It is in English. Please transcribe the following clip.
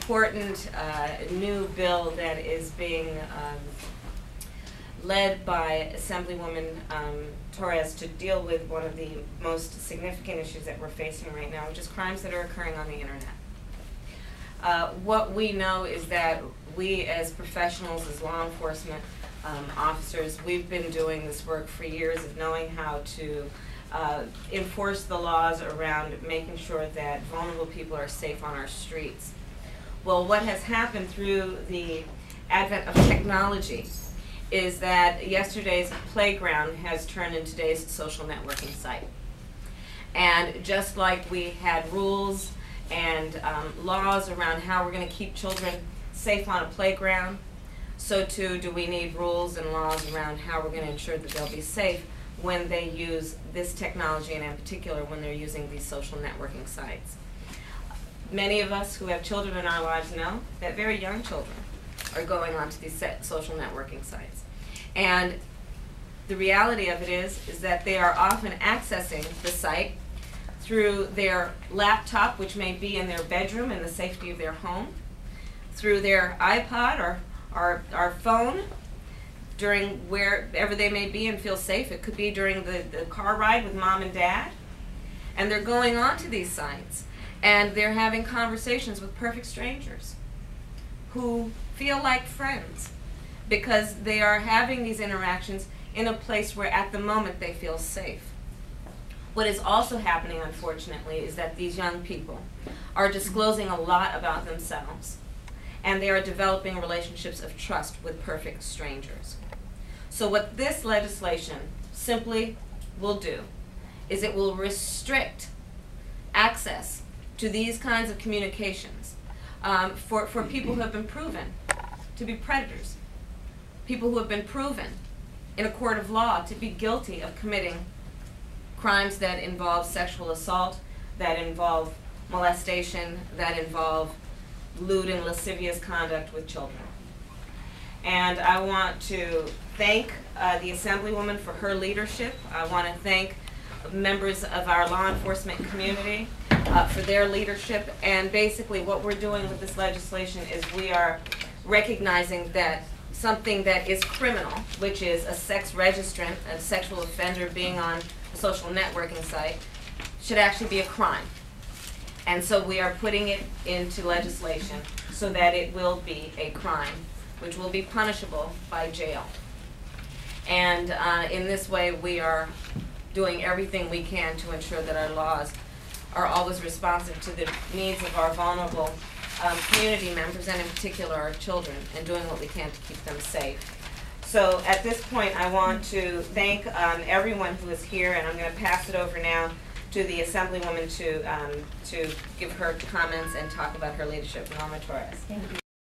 important new bill that is being led by Assemblywoman Torres to deal with one of the most significant issues that we're facing right now, which is crimes that are occurring on the internet. What we know is that we as professionals, as law enforcement officers, we've been doing this work for years of knowing how to enforce the laws around making sure that vulnerable people are safe on our streets. Well, what has happened through the advent of technology is that yesterday's playground has turned into today's social networking site. And just like we had rules and laws around how we're going to keep children safe on a playground, so too do we need rules and laws around how we're going to ensure that they'll be safe when they use this technology, and in particular when they're using these social networking sites. Many of us who have children in our lives know that very young children are going onto these social networking sites. And the reality of it is that they are often accessing the site through their laptop, which may be in their bedroom in the safety of their home, through their iPod or our phone, during wherever they may be and feel safe. It could be during the car ride with mom and dad. And they're going onto these sites and they're having conversations with perfect strangers who feel like friends because they are having these interactions in a place where at the moment they feel safe. What is also happening, unfortunately, is that these young people are disclosing a lot about themselves, and they are developing relationships of trust with perfect strangers. So what this legislation simply will do is it will restrict access to these kinds of communications for people who have been proven to be predators, people who have been proven in a court of law to be guilty of committing crimes that involve sexual assault, that involve molestation, that involve lewd and lascivious conduct with children. And I want to thank the Assemblywoman for her leadership. I want to thank members of our law enforcement community for their leadership. And basically what we're doing with this legislation is we are recognizing that something that is criminal, which is a sex registrant, a sexual offender being on a social networking site, should actually be a crime. And so we are putting it into legislation so that it will be a crime, which will be punishable by jail. And in this way, we are doing everything we can to ensure that our laws are always responsive to the needs of our vulnerable community members, and in particular our children, and doing what we can to keep them safe. So at this point, I want to thank everyone who is here, and I'm going to pass it over now to the Assemblywoman to give her comments and talk about her leadership. Norma Torres. Thank you.